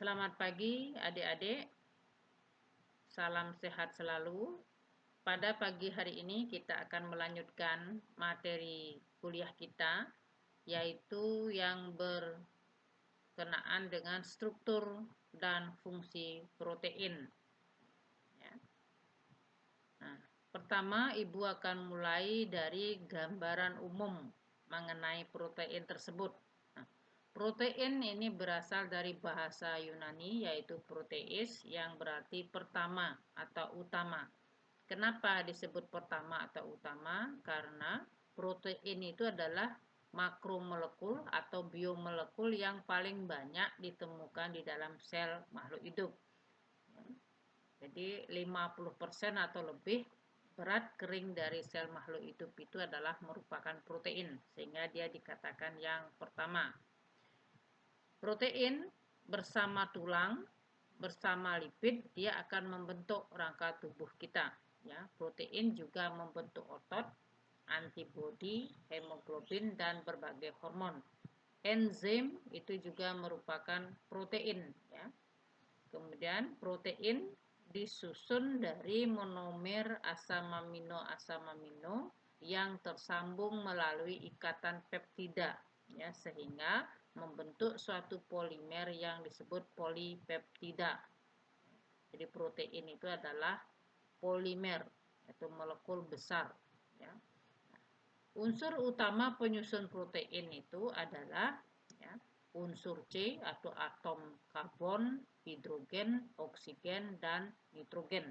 Selamat pagi adik-adik, salam sehat selalu. Pada pagi hari ini kita akan melanjutkan materi kuliah kita, yaitu yang berkenaan dengan struktur dan fungsi protein. Ya. Nah, pertama Ibu akan mulai dari gambaran umum mengenai protein tersebut. Protein ini berasal dari bahasa Yunani yaitu proteis yang berarti pertama atau utama. Kenapa disebut pertama atau utama? Karena protein itu adalah makromolekul atau biomolekul yang paling banyak ditemukan di dalam sel makhluk hidup. Jadi 50% atau lebih berat kering dari sel makhluk hidup itu adalah merupakan protein, sehingga dia dikatakan yang pertama. Protein bersama tulang, bersama lipid, dia akan membentuk rangka tubuh kita. Ya, protein juga membentuk otot, antibodi, hemoglobin, dan berbagai hormon. Enzim itu juga merupakan protein. Ya. Kemudian protein disusun dari monomer asam amino yang tersambung melalui ikatan peptida, ya, sehingga membentuk suatu polimer yang disebut polipeptida. Jadi protein itu adalah polimer atau molekul besar. Ya. Unsur utama penyusun protein itu adalah ya, unsur C atau atom karbon, hidrogen, oksigen, dan nitrogen.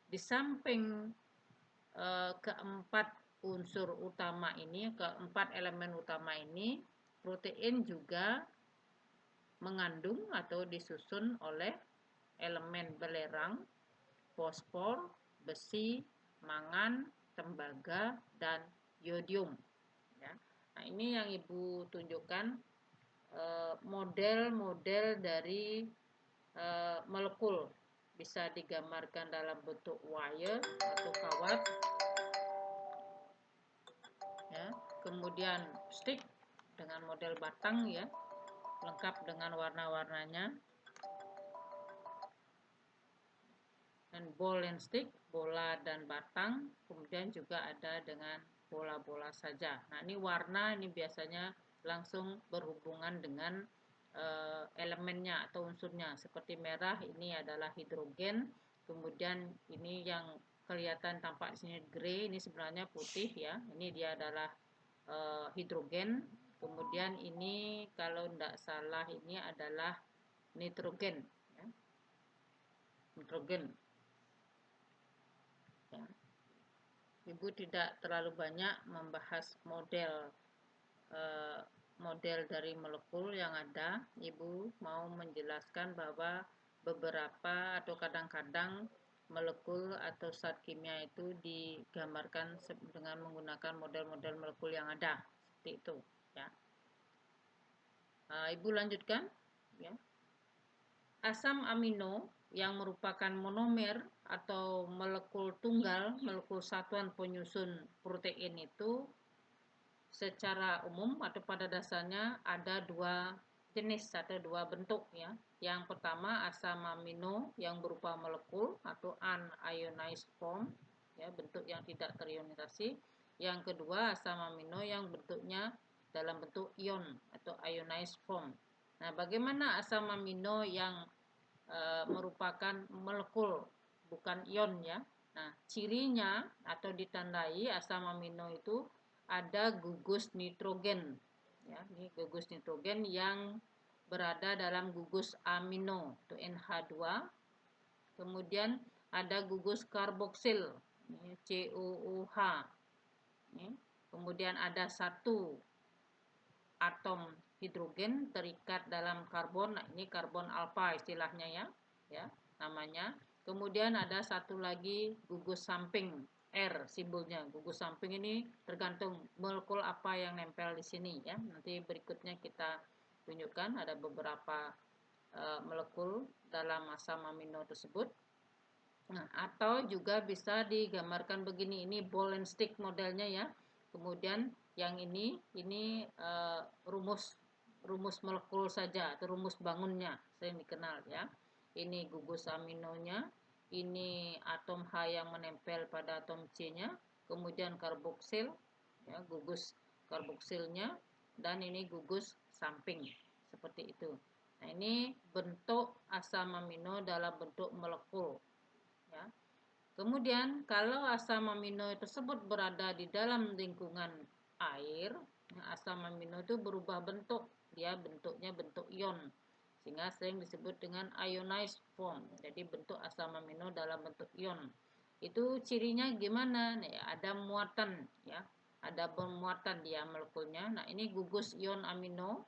Di samping keempat unsur utama ini, keempat elemen utama ini, protein juga mengandung atau disusun oleh elemen belerang, fosfor, besi, mangan, tembaga, dan yodium. Ya. Nah, ini yang Ibu tunjukkan model-model dari molekul. Bisa digambarkan dalam bentuk wire atau kawat. Ya. Kemudian stick dengan model batang, ya, lengkap dengan warna-warnanya. Dan ball and stick, bola dan batang. Kemudian juga ada dengan bola-bola saja. Nah, ini warna ini biasanya langsung berhubungan dengan elemennya atau unsurnya. Seperti merah ini adalah hidrogen. Kemudian ini yang kelihatan tampak di sini grey, ini sebenarnya putih, ya. Ini dia adalah hidrogen. Kemudian ini kalau tidak salah ini adalah nitrogen, ya. Nitrogen. Ya. Ibu tidak terlalu banyak membahas model dari molekul yang ada. Ibu mau menjelaskan bahwa beberapa atau kadang-kadang molekul atau zat kimia itu digambarkan dengan menggunakan model-model molekul yang ada, seperti itu. Ya. Ibu lanjutkan. Ya. Asam amino yang merupakan monomer atau molekul tunggal, molekul satuan penyusun protein itu secara umum atau pada dasarnya ada dua jenis atau dua bentuk, ya. Yang pertama asam amino yang berupa molekul atau unionized form, ya, bentuk yang tidak terionisasi. Yang kedua asam amino yang bentuknya dalam bentuk ion atau ionized form. Nah, bagaimana asam amino yang merupakan molekul bukan ion, ya. Nah, cirinya atau ditandai asam amino itu ada gugus nitrogen, ya. Ini gugus nitrogen yang berada dalam gugus amino itu NH2. Kemudian ada gugus karboksil, ini COOH. Ini. Kemudian ada satu atom hidrogen terikat dalam karbon. Nah, ini karbon alfa istilahnya, ya namanya. Kemudian ada satu lagi gugus samping, R simbolnya. Gugus samping ini tergantung molekul apa yang nempel di sini, ya. Nanti berikutnya kita tunjukkan ada beberapa molekul dalam asam amino tersebut. Nah, atau juga bisa digambarkan begini, ini ball and stick modelnya, ya. Kemudian yang ini rumus rumus molekul saja atau rumus bangunnya sering dikenal ya. Ini gugus aminonya, ini atom H yang menempel pada atom C-nya, kemudian karboksil ya, gugus karboksilnya, dan ini gugus samping seperti itu. Nah, ini bentuk asam amino dalam bentuk molekul ya. Kemudian kalau asam amino tersebut berada di dalam lingkungan air, asam amino itu berubah bentuk. Dia bentuknya bentuk ion. Sehingga sering disebut dengan ionized form. Jadi bentuk asam amino dalam bentuk ion. Itu cirinya gimana? Nih, ada muatan ya. Ada bermuatan dia molekulnya. Nah, ini gugus ion amino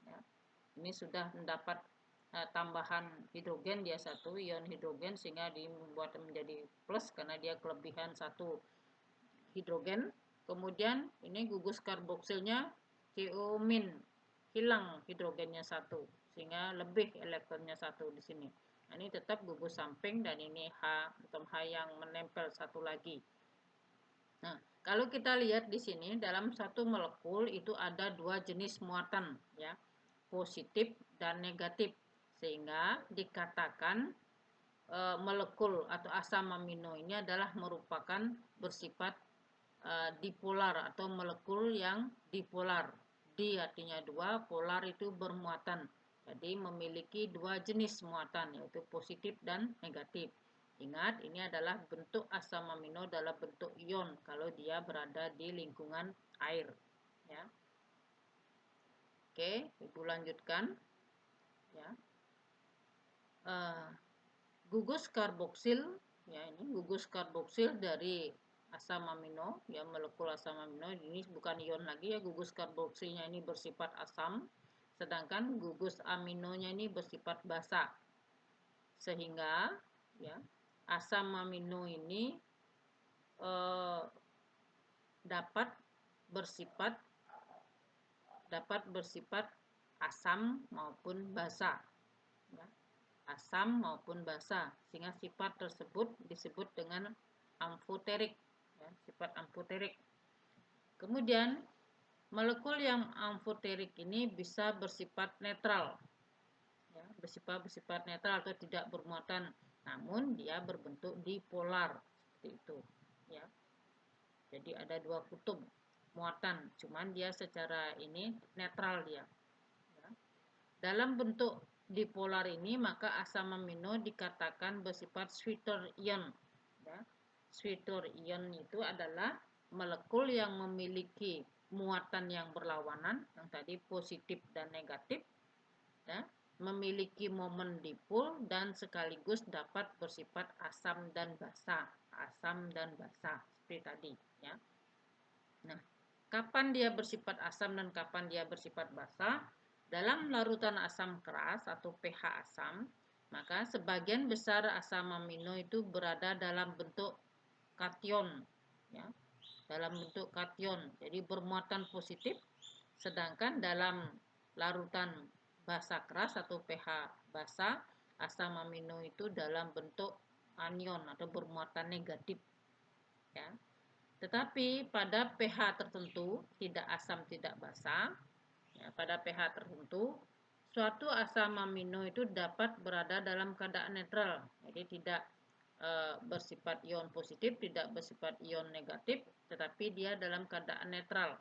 ya. Ini sudah mendapat tambahan hidrogen, dia satu ion hidrogen sehingga dibuat menjadi plus karena dia kelebihan satu hidrogen. Kemudian ini gugus karboksilnya CO-, hilang hidrogennya satu sehingga lebih elektronnya satu di sini. Nah, ini tetap gugus samping dan ini H, atom H yang menempel satu lagi. Nah, kalau kita lihat di sini dalam satu molekul itu ada dua jenis muatan ya, positif dan negatif, sehingga dikatakan molekul atau asam amino ini adalah merupakan bersifat dipolar atau molekul yang dipolar. Di artinya dua, polar itu bermuatan. Jadi memiliki dua jenis muatan yaitu positif dan negatif. Ingat, ini adalah bentuk asam amino dalam bentuk ion kalau dia berada di lingkungan air. Ya. Oke, Ibu lanjutkan. Ya. Gugus karboksil, ya ini gugus karboksil dari asam amino, ya molekul asam amino ini bukan ion lagi ya, gugus karboksilnya ini bersifat asam, sedangkan gugus aminonya ini bersifat basa, sehingga ya asam amino ini dapat bersifat asam maupun basa, ya. Asam maupun basa, sehingga sifat tersebut disebut dengan amfoterik, ya, sifat amfoterik. Kemudian molekul yang amfoterik ini bisa bersifat netral, ya, bersifat netral atau tidak bermuatan, namun dia berbentuk dipolar seperti itu, ya. Jadi ada dua kutub muatan, cuman dia secara ini netral dia. Ya. Dalam bentuk dipolar ini maka asam amino dikatakan bersifat sweeter ion. Ya. Sweeter ion itu adalah molekul yang memiliki muatan yang berlawanan, yang tadi positif dan negatif, ya, memiliki momen dipol dan sekaligus dapat bersifat asam dan basa, seperti tadi. Ya. Nah, kapan dia bersifat asam dan kapan dia bersifat basa? Dalam larutan asam keras atau pH asam, maka sebagian besar asam amino itu berada dalam bentuk kation, ya, dalam bentuk kation, jadi bermuatan positif. Sedangkan dalam larutan basa keras atau pH basa, asam amino itu dalam bentuk anion atau bermuatan negatif, ya. Tetapi pada pH tertentu, tidak asam tidak basa, ya, pada pH tertentu suatu asam amino itu dapat berada dalam keadaan netral, jadi tidak bersifat ion positif, tidak bersifat ion negatif, tetapi dia dalam keadaan netral.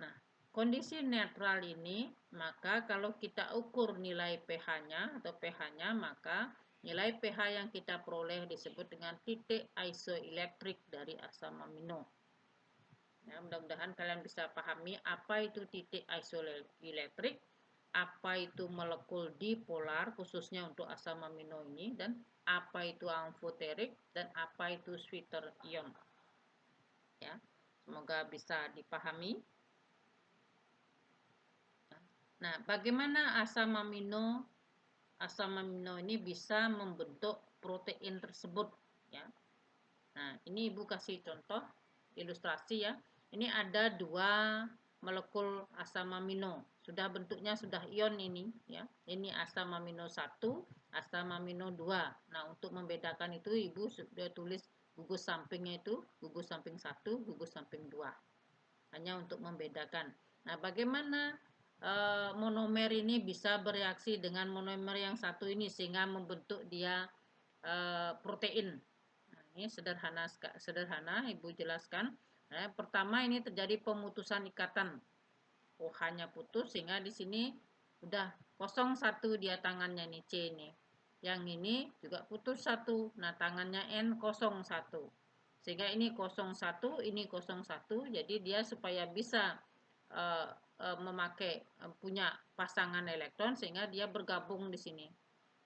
Nah, kondisi netral ini, maka kalau kita ukur nilai pH-nya atau pH-nya, maka nilai pH yang kita peroleh disebut dengan titik isoelektrik dari asam amino. Ya, mudah-mudahan kalian bisa pahami apa itu titik isoelektrik, apa itu molekul dipolar khususnya untuk asam amino ini, dan apa itu amfoterik, dan apa itu sweeter ion. Ya, semoga bisa dipahami. Nah, bagaimana asam amino ini bisa membentuk protein tersebut, ya. Nah, ini Ibu kasih contoh ilustrasi ya. Ini ada dua molekul asam amino. Sudah bentuknya sudah ion ini ya. Ini asam amino 1, asam amino 2. Nah, untuk membedakan itu Ibu sudah tulis gugus sampingnya itu gugus samping 1, gugus samping 2. Hanya untuk membedakan. Nah, bagaimana monomer ini bisa bereaksi dengan monomer yang satu ini sehingga membentuk dia protein. Nah, ini sederhana Ibu jelaskan. Nah, pertama ini terjadi pemutusan ikatan. OH-nya putus sehingga di sini udah 01 dia tangannya nih C ini. Yang ini juga putus satu. Nah, tangannya N01. Sehingga ini 01, ini 01. Jadi dia supaya bisa memakai punya pasangan elektron sehingga dia bergabung di sini.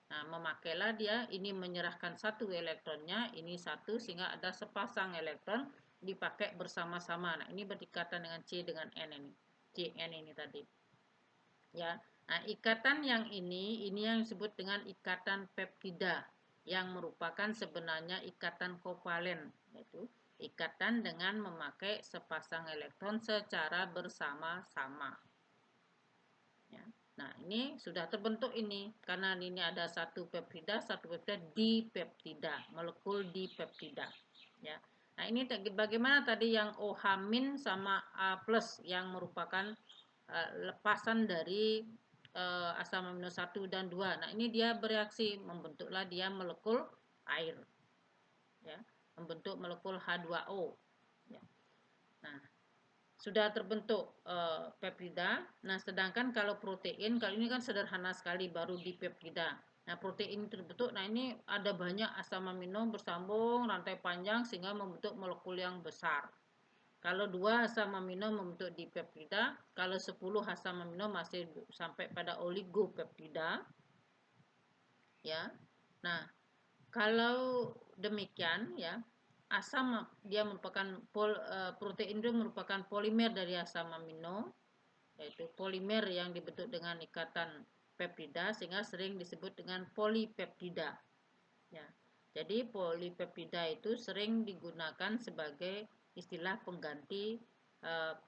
Nah, memakailah dia ini menyerahkan satu elektronnya, ini satu sehingga ada sepasang elektron dipakai bersama-sama. Nah, ini berdekatan dengan C dengan N ini. CN ini tadi. Ya. Nah, ikatan yang ini yang disebut dengan ikatan peptida yang merupakan sebenarnya ikatan kovalen, yaitu ikatan dengan memakai sepasang elektron secara bersama-sama. Ya. Nah, ini sudah terbentuk ini karena ini ada satu peptida dipeptida, molekul dipeptida. Ya. Nah, ini bagaimana tadi yang OH- sama A+ yang merupakan lepasan dari asam amino 1 dan 2. Nah, ini dia bereaksi membentuklah dia molekul air. Ya, membentuk molekul H2O. Ya. Nah, sudah terbentuk peptida. Nah, sedangkan kalau protein, kalau ini kan sederhana sekali baru di peptida. Nah, protein terbentuk. Nah, ini ada banyak asam amino bersambung rantai panjang sehingga membentuk molekul yang besar. Kalau 2 asam amino membentuk dipeptida, kalau 10 asam amino masih sampai pada oligopeptida. Ya. Nah, kalau demikian ya, asam dia merupakan protein itu merupakan polimer dari asam amino, yaitu polimer yang dibentuk dengan ikatan peptida sehingga sering disebut dengan polipeptida. Ya. Jadi polipeptida itu sering digunakan sebagai istilah pengganti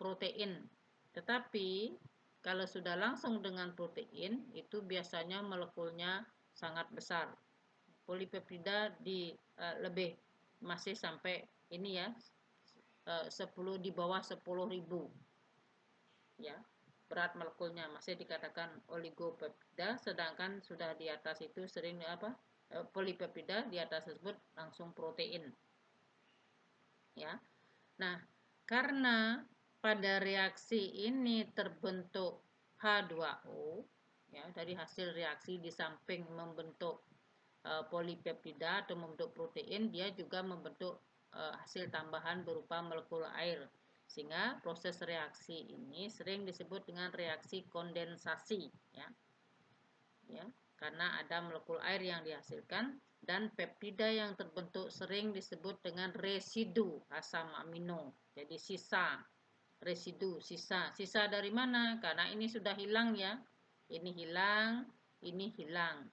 protein. Tetapi kalau sudah langsung dengan protein itu biasanya molekulnya sangat besar. Polipeptida lebih masih sampai ini ya 10 di bawah 10.000 ya berat molekulnya masih dikatakan oligopeptida, sedangkan sudah di atas itu sering polipeptida, di atas tersebut langsung protein ya. Nah, karena pada reaksi ini terbentuk H2O ya, dari hasil reaksi di samping membentuk polipeptida atau membentuk protein, dia juga membentuk hasil tambahan berupa molekul air. Sehingga proses reaksi ini sering disebut dengan reaksi kondensasi ya. Ya, karena ada molekul air yang dihasilkan dan peptida yang terbentuk sering disebut dengan residu asam amino. Jadi sisa, residu, sisa. Sisa dari mana? Karena ini sudah hilang ya. Ini hilang, ini hilang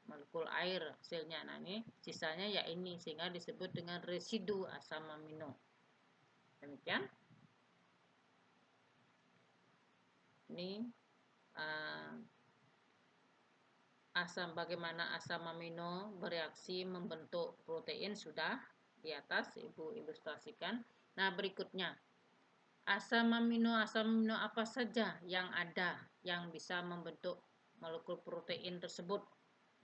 molekul air hasilnya. Nah, ini sisanya ya ini sehingga disebut dengan residu asam amino. Demikian. Ini bagaimana asam amino bereaksi membentuk protein sudah di atas Ibu ilustrasikan. Nah, berikutnya asam amino apa saja yang ada yang bisa membentuk molekul protein tersebut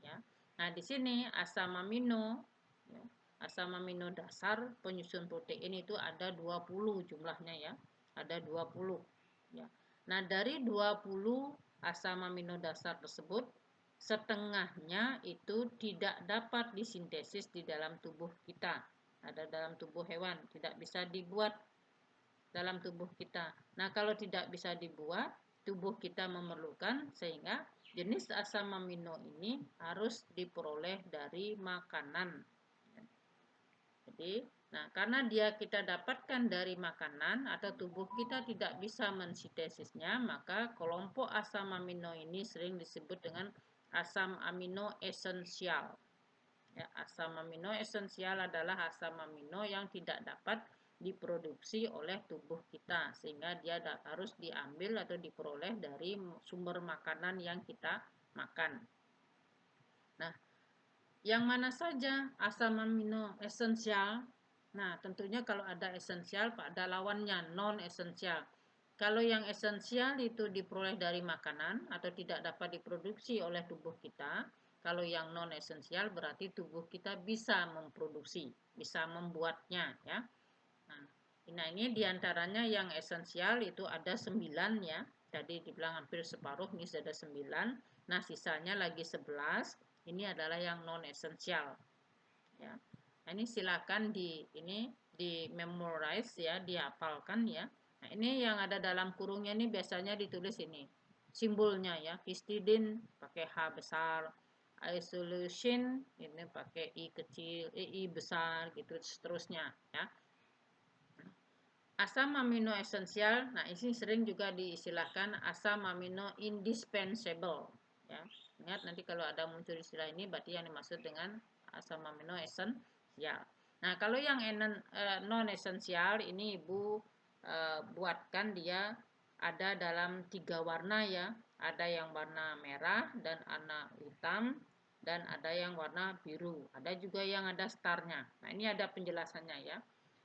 ya. Nah, di sini asam amino ya, asam amino dasar penyusun protein itu ada 20 jumlahnya ya. Ada 20 ya. Nah, dari 20 asam amino dasar tersebut setengahnya itu tidak dapat disintesis di dalam tubuh kita. Ada dalam tubuh hewan, tidak bisa dibuat dalam tubuh kita. Nah, kalau tidak bisa dibuat, tubuh kita memerlukan sehingga jenis asam amino ini harus diperoleh dari makanan. Jadi, nah karena dia kita dapatkan dari makanan atau tubuh kita tidak bisa mensintesisnya, maka kelompok asam amino ini sering disebut dengan asam amino esensial. Ya, asam amino esensial adalah asam amino yang tidak dapat diproduksi oleh tubuh kita sehingga dia harus diambil atau diperoleh dari sumber makanan yang kita makan. Nah, yang mana saja asam amino esensial? Nah, tentunya kalau ada esensial pada lawannya non esensial. Kalau yang esensial itu diperoleh dari makanan atau tidak dapat diproduksi oleh tubuh kita. Kalau yang non esensial berarti tubuh kita bisa memproduksi, bisa membuatnya, ya. Nah, ini diantaranya yang esensial itu ada 9, ya. Jadi dibilang hampir separuh, ini sudah ada 9. Nah, sisanya lagi 11. Ini adalah yang non esensial, ya. Nah, ini silakan di memorize, ya, dihafalkan, ya. Nah, ini yang ada dalam kurungnya ini biasanya ditulis ini simbolnya, ya. Histidine pakai H besar, isolation ini pakai I kecil, I besar, gitu seterusnya, ya. Asam amino esensial, nah ini sering juga diistilahkan asam amino indispensable, ya. Ingat nanti kalau ada muncul istilah ini berarti yang dimaksud dengan asam amino esensial. Nah, kalau yang non esensial ini Ibu buatkan dia ada dalam 3 warna, ya. Ada yang warna merah dan warna hitam dan ada yang warna biru. Ada juga yang ada starnya. Nah, ini ada penjelasannya, ya.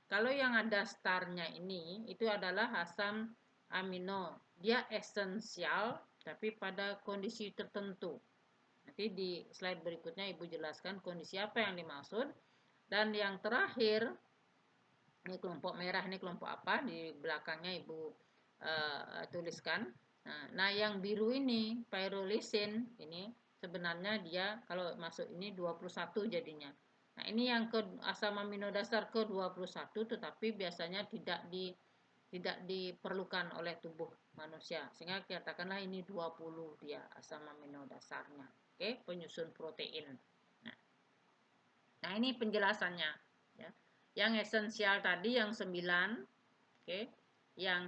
Kalau yang ada starnya ini itu adalah asam amino. Dia esensial tapi pada kondisi tertentu. Nanti di slide berikutnya Ibu jelaskan kondisi apa yang dimaksud. Dan yang terakhir, ini kelompok merah, ini kelompok apa? Di belakangnya Ibu tuliskan. Nah, yang biru ini, pyrolysin, ini sebenarnya dia kalau masuk ini 21 jadinya. Nah, ini yang asam amino dasar ke-21 tetapi biasanya tidak diperlukan oleh tubuh manusia. Sehingga katakanlah ini 20 dia asam amino dasarnya. Oke, penyusun protein. Nah, ini penjelasannya, ya. Yang esensial tadi yang 9, oke. Yang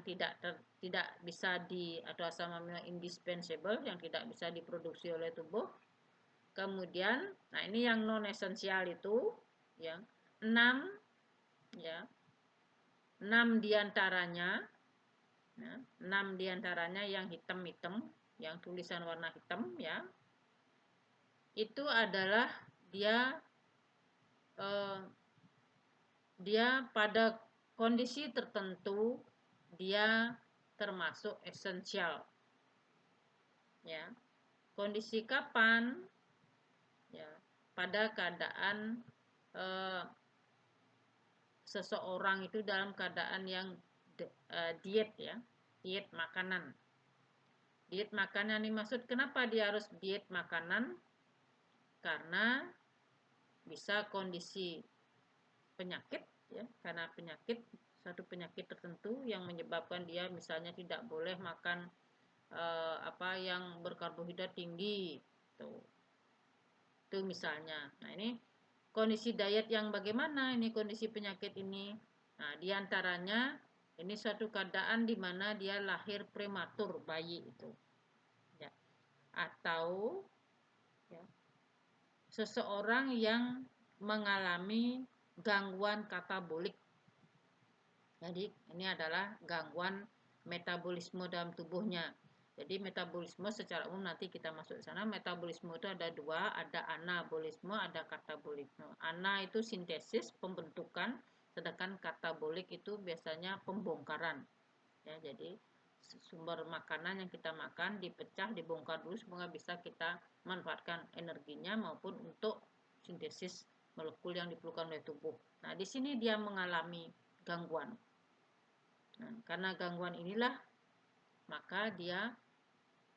tidak bisa atau asam amino indispensable yang tidak bisa diproduksi oleh tubuh. Kemudian, nah ini yang non esensial itu, yang 6, ya. 6 diantaranya, ya, 6 diantaranya yang hitam-hitam, yang tulisan warna hitam, ya. Itu adalah dia pada kondisi tertentu dia termasuk esensial, ya. Kondisi kapan, ya, pada keadaan seseorang itu dalam keadaan yang diet, ya, diet makanan. Diet makanan ini maksud kenapa dia harus diet makanan? Karena bisa kondisi penyakit, ya, karena satu penyakit tertentu yang menyebabkan dia misalnya tidak boleh makan apa yang berkarbohidrat tinggi, tuh. Itu misalnya. Nah, ini kondisi diet yang bagaimana ini kondisi penyakit ini? Nah, diantaranya ini suatu keadaan di mana dia lahir prematur bayi itu, ya. Atau, ya, seseorang yang mengalami gangguan katabolik. Jadi ini adalah gangguan metabolisme dalam tubuhnya. Jadi metabolisme secara umum nanti kita masuk ke sana. Metabolisme itu ada 2, ada anabolisme, ada katabolisme. Ana itu sintesis, pembentukan, sedangkan katabolik itu biasanya pembongkaran. Ya, jadi sumber makanan yang kita makan dipecah, dibongkar dulu sehingga bisa kita manfaatkan energinya maupun untuk sintesis molekul yang diperlukan oleh tubuh. Nah, di sini dia mengalami gangguan. Nah, karena gangguan inilah maka dia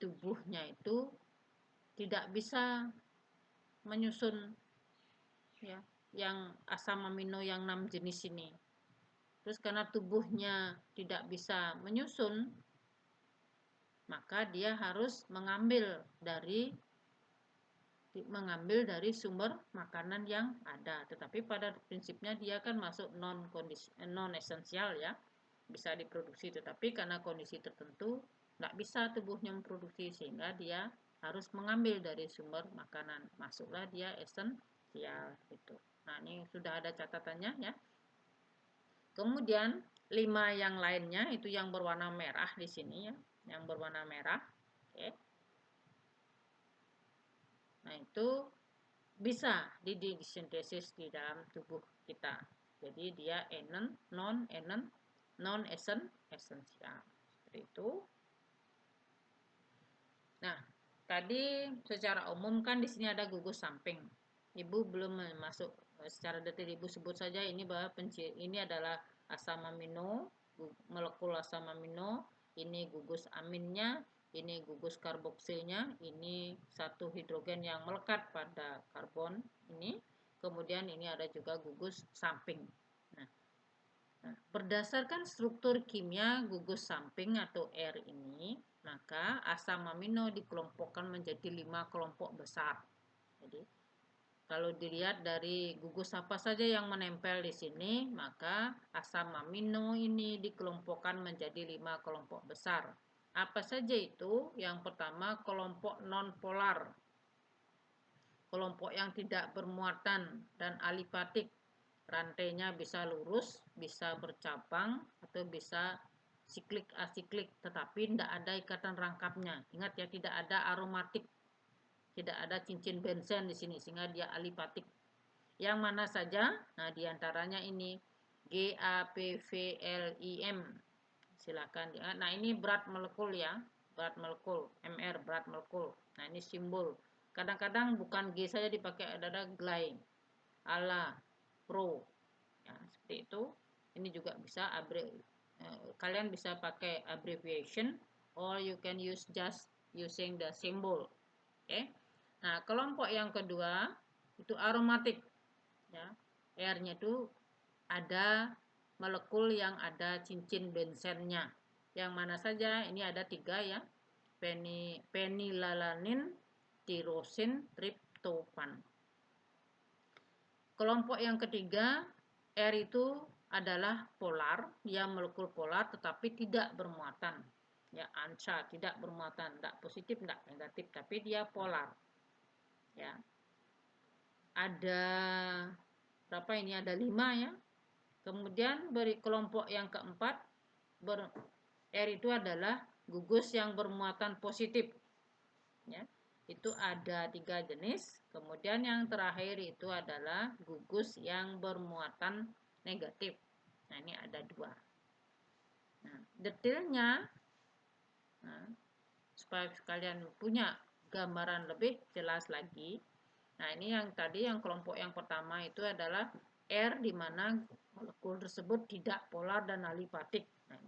tubuhnya itu tidak bisa menyusun, ya, yang asam amino yang 6 jenis ini. Terus karena tubuhnya tidak bisa menyusun, maka dia harus mengambil dari sumber makanan yang ada. Tetapi pada prinsipnya dia kan masuk non esensial, ya. Bisa diproduksi tetapi karena kondisi tertentu nggak bisa tubuhnya memproduksi sehingga dia harus mengambil dari sumber makanan. Masuklah dia esensial itu. Nah, ini sudah ada catatannya, ya. Kemudian 5 yang lainnya itu yang berwarna merah di sini, ya. Yang berwarna merah. Oke. Nah, itu bisa disintesis di dalam tubuh kita. Jadi dia non esensial. Seperti itu. Nah, tadi secara umum kan di sini ada gugus samping. Ibu belum masuk secara detail, Ibu sebut saja ini bahwa ini adalah asam amino, molekul asam amino, ini gugus aminnya, ini gugus karboksilnya, ini satu hidrogen yang melekat pada karbon ini. Kemudian ini ada juga gugus samping. Nah, berdasarkan struktur kimia gugus samping atau R ini, maka asam amino dikelompokkan menjadi 5 kelompok besar. Jadi, kalau dilihat dari gugus apa saja yang menempel di sini, maka asam amino ini dikelompokkan menjadi 5 kelompok besar. Apa saja itu? Yang pertama, kelompok nonpolar. Kelompok yang tidak bermuatan dan alipatik. Rantainya bisa lurus, bisa bercabang, atau bisa siklik asiklik, tetapi tidak ada ikatan rangkapnya. Ingat ya, tidak ada aromatik, tidak ada cincin benzen di sini, sehingga dia alipatik. Yang mana saja? Nah, diantaranya ini GAPVLIM. Silakan. Nah, ini berat molekul ya, berat molekul, MR berat molekul. Nah, ini simbol. Kadang-kadang bukan G saja dipakai, ada GLY, ALA, PRO. Ya, seperti itu. Ini juga bisa kalian bisa pakai abbreviation or you can use just using the symbol. Oke. Nah, kelompok yang kedua itu aromatik. Ya. R-nya itu ada molekul yang ada cincin benzennya. Yang mana saja? Ini ada 3 ya. Penilalanin, tirosin, triptofan. Kelompok yang ketiga, R itu adalah polar, dia molekul polar tetapi tidak bermuatan. Ya, ANSA tidak bermuatan, tidak positif, tidak negatif, tapi dia polar. Ya. Ada berapa ini? Ada 5 ya. Kemudian beri kelompok yang keempat, R itu adalah gugus yang bermuatan positif. Ya. Itu ada 3 jenis. Kemudian yang terakhir itu adalah gugus yang bermuatan negatif. Nah, ini ada 2. Nah, detailnya, nah, supaya kalian punya gambaran lebih jelas lagi. Nah, ini yang tadi yang kelompok yang pertama itu adalah R, di mana molekul tersebut tidak polar dan alipatik. Nah,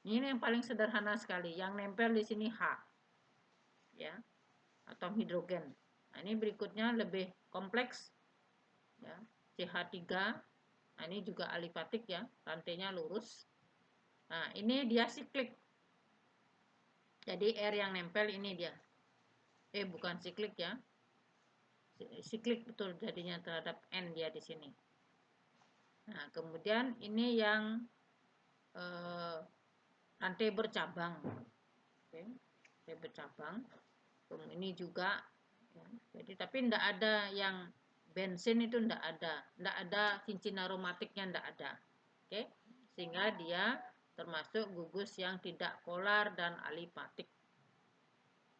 ini yang paling sederhana sekali. Yang nempel di sini H. Ya. Atom hidrogen. Nah, ini berikutnya lebih kompleks. Ya, CH3. Nah, ini juga alipatik ya, rantainya lurus. Nah, ini dia siklik. Jadi R yang nempel ini dia. Bukan siklik ya. Siklik betul jadinya terhadap N dia di sini. Nah, kemudian ini yang rantai bercabang. Oke, rantai bercabang. Ini juga ya, jadi tapi tidak ada yang bensin, itu tidak ada cincin aromatiknya, tidak ada. Oke, sehingga dia termasuk gugus yang tidak polar dan alipatik.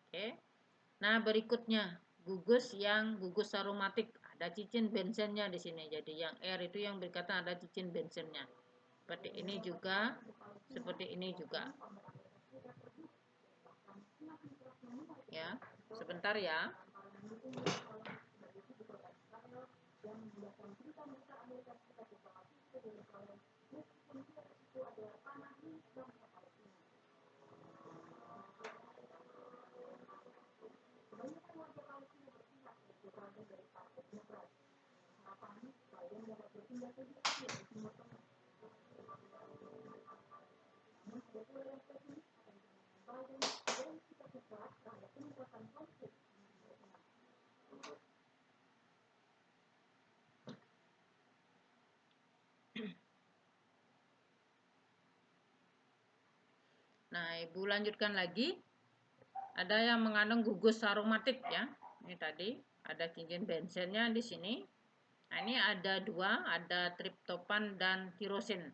Oke, nah berikutnya gugus aromatik, ada cincin bensennya di sini. Jadi yang R itu yang berkata ada cincin bensennya. Seperti ini juga, seperti ini juga. Ya, sebentar ya. Nah, Ibu lanjutkan lagi. Ada yang mengandung gugus aromatik ya. Ini tadi ada cincin benzennya di sini. Nah, ini ada 2, ada triptofan dan tirosin.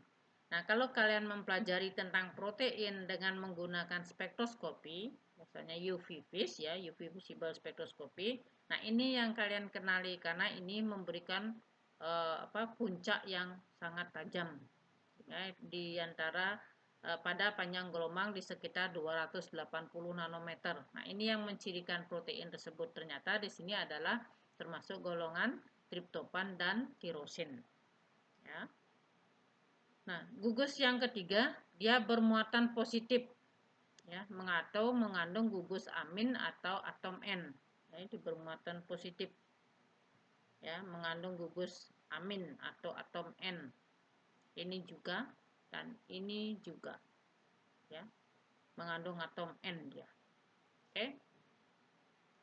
Nah, kalau kalian mempelajari tentang protein dengan menggunakan spektroskopi, misalnya UV vis ya, UV visible spektroskopi. Nah, ini yang kalian kenali karena ini memberikan puncak yang sangat tajam ya, di antara pada panjang gelombang di sekitar 280 nanometer. Nah, ini yang mencirikan protein tersebut. Ternyata di sini adalah termasuk golongan triptofan dan tirosin. Ya. Nah, gugus yang ketiga, dia bermuatan positif, ya, mengandung gugus amin atau atom N. Ya, itu bermuatan positif, ya, mengandung gugus amin atau atom N. Ini juga dan ini juga, ya, mengandung atom N dia. Oke.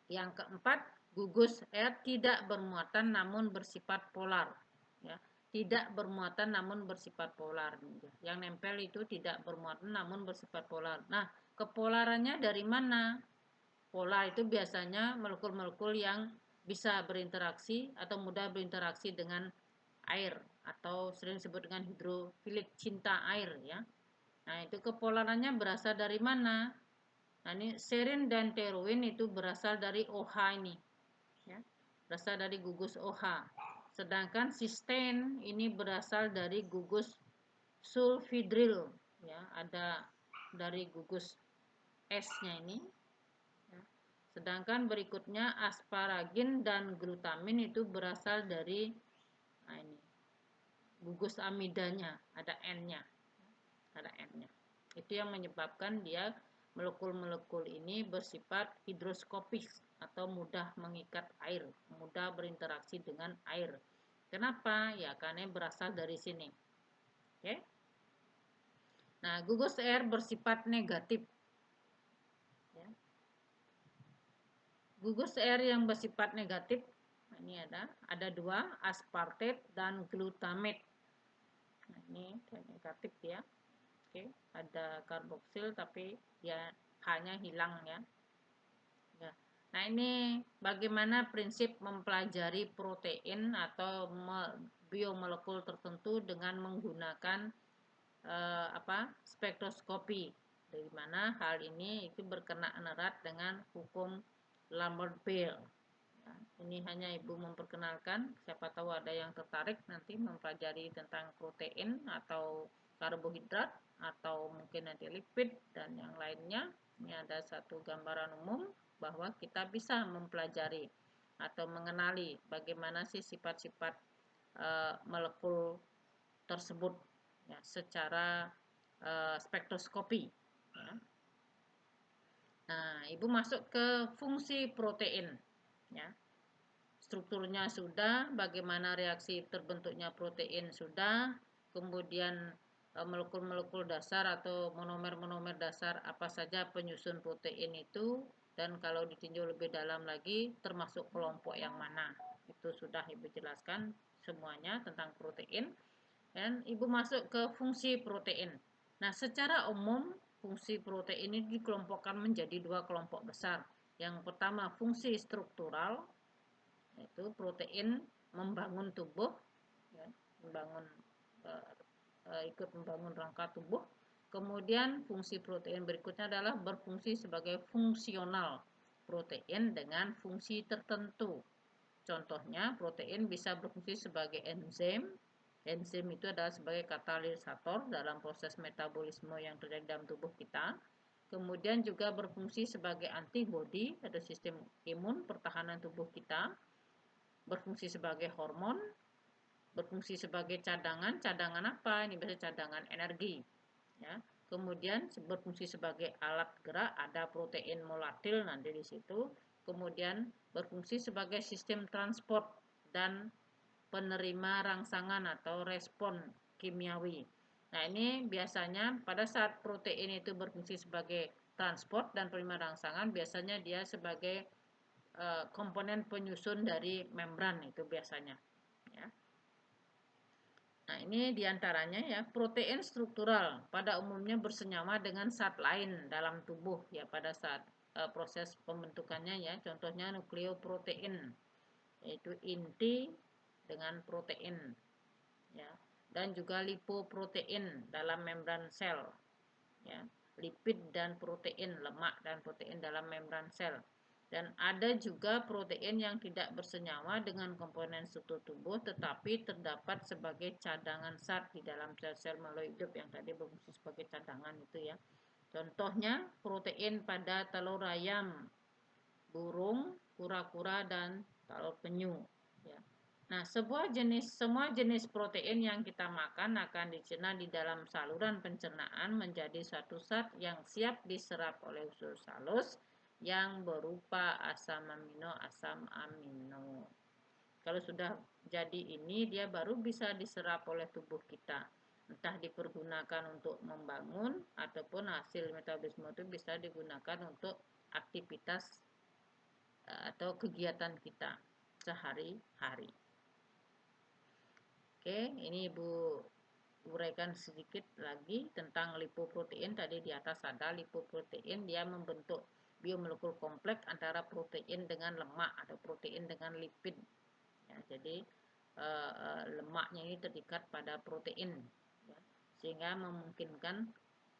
Yang keempat, gugus R tidak bermuatan namun bersifat polar, ya. Tidak bermuatan namun bersifat polar. Yang nempel itu tidak bermuatan namun bersifat polar. Nah, kepolarannya dari mana? Polar itu biasanya molekul-molekul yang bisa berinteraksi atau mudah berinteraksi dengan air atau sering disebut dengan hidrofilik, cinta air, ya. Nah, itu kepolarannya berasal dari mana? Nah, ini serin dan teruin itu berasal dari OH ini, ya. Berasal dari gugus OH. Sedangkan cysteine ini berasal dari gugus sulfidril, ya. Ada dari gugus S-nya ini. Ya. Sedangkan berikutnya asparagin dan glutamin itu berasal dari, nah ini, gugus amidanya, ada N-nya. Ada N-nya. Itu yang menyebabkan dia molekul-molekul ini bersifat hidroskopis atau mudah mengikat air, mudah berinteraksi dengan air. Kenapa? Ya karena berasal dari sini. Oke. Nah, gugus R bersifat negatif. Ya. Gugus R yang bersifat negatif, nah ini ada dua, aspartate dan glutamate. Nah, ini negatif ya. Oke, ada karboksil tapi ya H-nya hilang, ya. Ya. Nah, ini bagaimana prinsip mempelajari protein atau biomolekul tertentu dengan menggunakan spektroskopi. Dari mana hal ini itu berkenaan erat dengan hukum Lambert-Beal. Ya, ini hanya Ibu memperkenalkan, siapa tahu ada yang tertarik nanti mempelajari tentang protein atau karbohidrat atau mungkin nanti lipid dan yang lainnya. Ini ada satu gambaran umum bahwa kita bisa mempelajari atau mengenali bagaimana sih sifat-sifat molekul tersebut, ya, secara spektroskopi. Ya. Nah, Ibu masuk ke fungsi protein. Ya. Strukturnya sudah, bagaimana reaksi terbentuknya protein sudah, kemudian molekul-molekul dasar atau monomer-monomer dasar apa saja penyusun protein itu, dan kalau ditinjau lebih dalam lagi termasuk kelompok yang mana. Itu sudah Ibu jelaskan semuanya tentang protein. Dan Ibu masuk ke fungsi protein. Nah, secara umum fungsi protein ini dikelompokkan menjadi dua kelompok besar. Yang pertama fungsi struktural, yaitu protein membangun tubuh, ya, ikut membangun rangka tubuh. Kemudian fungsi protein berikutnya adalah berfungsi sebagai fungsional protein dengan fungsi tertentu. Contohnya protein bisa berfungsi sebagai enzim. Enzim itu adalah sebagai katalisator dalam proses metabolisme yang terjadi dalam tubuh kita. Kemudian juga berfungsi sebagai antibodi pada sistem imun pertahanan tubuh kita. Berfungsi sebagai hormon, berfungsi sebagai cadangan. Cadangan apa? Ini biasanya cadangan energi. Ya. Kemudian berfungsi sebagai alat gerak, ada protein molatil nanti di situ. Kemudian berfungsi sebagai sistem transport dan penerima rangsangan atau respon kimiawi. Nah, ini biasanya pada saat protein itu berfungsi sebagai transport dan penerima rangsangan, biasanya dia sebagai komponen penyusun dari membran itu biasanya. Ya. Nah, ini diantaranya ya, protein struktural pada umumnya bersenyawa dengan zat lain dalam tubuh ya pada saat proses pembentukannya ya. Contohnya nukleoprotein, yaitu inti dengan protein ya. Dan juga lipoprotein dalam membran sel ya. Lipid dan protein, lemak dan protein dalam membran sel. Dan ada juga protein yang tidak bersenyawa dengan komponen struktur tubuh tetapi terdapat sebagai cadangan zat di dalam sel-sel makhluk hidup yang tadi berfungsi sebagai cadangan itu ya. Contohnya protein pada telur ayam, burung, kura-kura dan telur penyu ya. Nah, semua jenis protein yang kita makan akan dicerna di dalam saluran pencernaan menjadi satu zat yang siap diserap oleh usus halus yang berupa asam amino. Kalau sudah jadi ini, dia baru bisa diserap oleh tubuh kita. Entah dipergunakan untuk membangun, ataupun hasil metabolisme itu bisa digunakan untuk aktivitas atau kegiatan kita sehari-hari. Oke, ini Ibu uraikan sedikit lagi tentang lipoprotein. Tadi di atas ada lipoprotein, dia membentuk biomolekul kompleks antara protein dengan lemak atau protein dengan lipid. Ya, jadi lemaknya ini terikat pada protein, ya, sehingga memungkinkan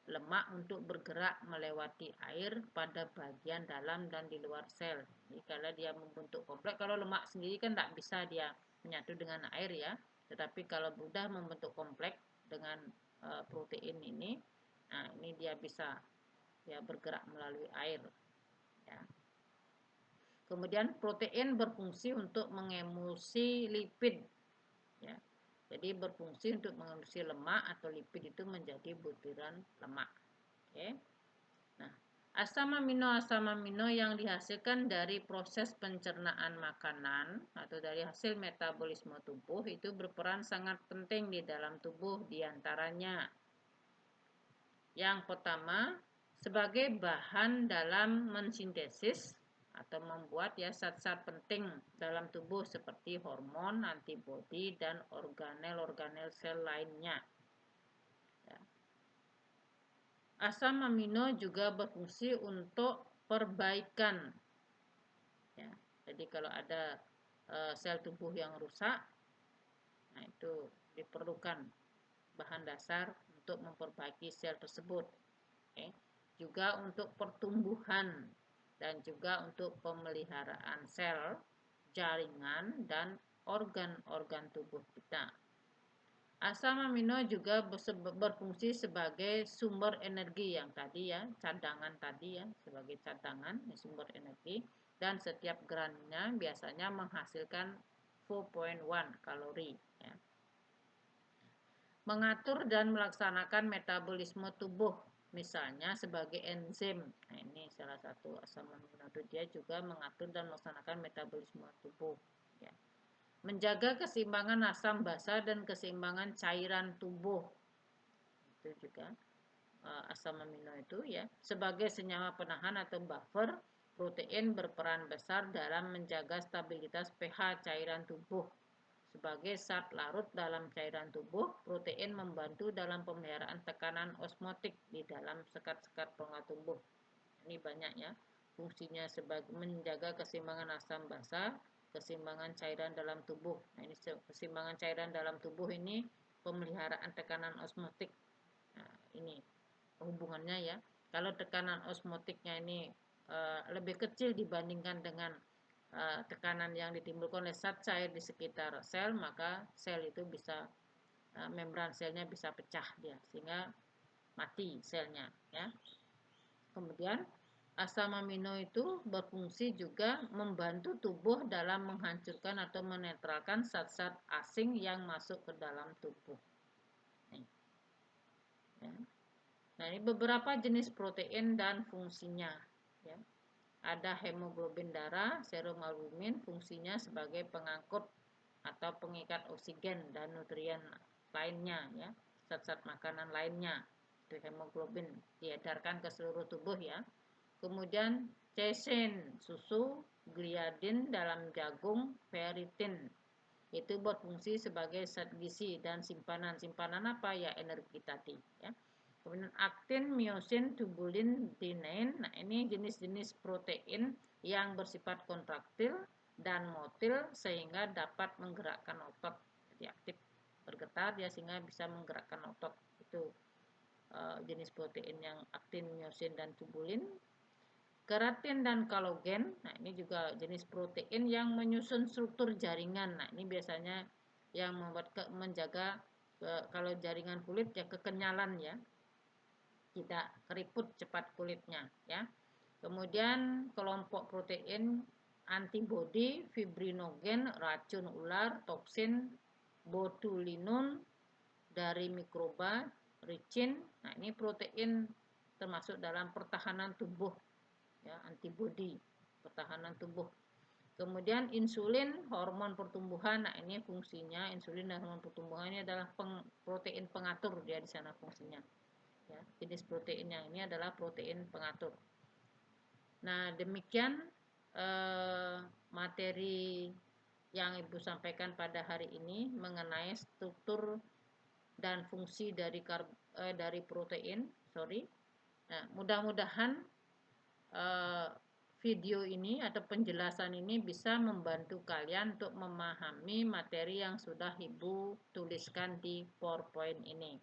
lemak untuk bergerak melewati air pada bagian dalam dan di luar sel. Jadi kalau dia membentuk kompleks, kalau lemak sendiri kan tidak bisa dia menyatu dengan air ya. Tetapi kalau sudah membentuk kompleks dengan protein ini, nah ini dia bisa ya bergerak melalui air. Ya. Kemudian protein berfungsi untuk mengemulsi lipid. Ya. Jadi berfungsi untuk mengemulsi lemak atau lipid itu menjadi butiran lemak. Oke. Nah, asam amino yang dihasilkan dari proses pencernaan makanan atau dari hasil metabolisme tubuh itu berperan sangat penting di dalam tubuh, diantaranya yang pertama sebagai bahan dalam mensintesis atau membuat ya zat-zat penting dalam tubuh seperti hormon, antibodi, dan organel-organel sel lainnya. Ya. Asam amino juga berfungsi untuk perbaikan. Ya. Jadi kalau ada sel tubuh yang rusak, nah itu diperlukan bahan dasar untuk memperbaiki sel tersebut. Okay. Juga untuk pertumbuhan dan juga untuk pemeliharaan sel, jaringan, dan organ-organ tubuh kita. Asam amino juga berfungsi sebagai sumber energi yang tadi ya, cadangan tadi ya, sebagai cadangan sumber energi, dan setiap gramnya biasanya menghasilkan 4.1 kalori ya. Mengatur dan melaksanakan metabolisme tubuh misalnya sebagai enzim. Nah, ini salah satu asam amino, dia juga mengatur dan melaksanakan metabolisme tubuh ya. Menjaga keseimbangan asam basa dan keseimbangan cairan tubuh. Itu juga asam amino itu ya. Sebagai senyawa penahan atau buffer, protein berperan besar dalam menjaga stabilitas pH cairan tubuh. Sebagai zat larut dalam cairan tubuh, protein membantu dalam pemeliharaan tekanan osmotik di dalam sekat-sekat penguat tubuh. Ini banyak ya. Fungsinya sebagai menjaga keseimbangan asam basa, keseimbangan cairan dalam tubuh. Nah, ini keseimbangan cairan dalam tubuh ini pemeliharaan tekanan osmotik. Nah, ini hubungannya ya. Kalau tekanan osmotiknya ini lebih kecil dibandingkan dengan tekanan yang ditimbulkan oleh zat cair di sekitar sel, maka sel itu bisa membran selnya bisa pecah dia sehingga mati selnya ya. Kemudian asam amino itu berfungsi juga membantu tubuh dalam menghancurkan atau menetralkan zat-zat asing yang masuk ke dalam tubuh. Nih. Ya. Nah, ini beberapa jenis protein dan fungsinya ya. Ada hemoglobin darah, serum albumin, fungsinya sebagai pengangkut atau pengikat oksigen dan nutrien lainnya ya, zat-zat makanan lainnya. Itu hemoglobin diedarkan ke seluruh tubuh ya. Kemudian casein, susu, gliadin dalam jagung, ferritin. Itu berfungsi sebagai zat gizi dan simpanan. Simpanan apa ya? Energi tadi ya. Kemudian aktin, miosin, tubulin, dinein. Nah, ini jenis-jenis protein yang bersifat kontraktil dan motil sehingga dapat menggerakkan otot. Jadi aktif bergetar ya sehingga bisa menggerakkan otot. Itu jenis protein yang aktin, miosin, dan tubulin. Keratin dan kolagen, nah ini juga jenis protein yang menyusun struktur jaringan. Nah ini biasanya yang menjaga kalau jaringan kulit ya kekenyalan ya, tidak keriput cepat kulitnya ya. Kemudian kelompok protein antibodi, fibrinogen, racun ular, toksin, botulinum dari mikroba, ricin. Nah, ini protein termasuk dalam pertahanan tubuh ya, antibodi pertahanan tubuh. Kemudian insulin, hormon pertumbuhan. Nah, ini fungsinya insulin dan hormon pertumbuhan ini adalah protein pengatur dia di sana fungsinya. Ya, jenis protein yang ini adalah protein pengatur. Nah, demikian materi yang Ibu sampaikan pada hari ini mengenai struktur dan fungsi dari protein. Nah, mudah-mudahan video ini atau penjelasan ini bisa membantu kalian untuk memahami materi yang sudah Ibu tuliskan di PowerPoint ini.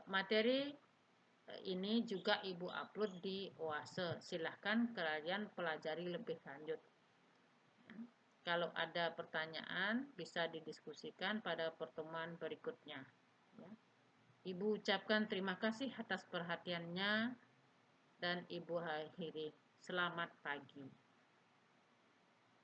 Materi ini juga Ibu upload di Oase. Silahkan kalian pelajari lebih lanjut. Kalau ada pertanyaan bisa didiskusikan pada pertemuan berikutnya. Ya. Ibu ucapkan terima kasih atas perhatiannya dan Ibu akhiri. Selamat pagi.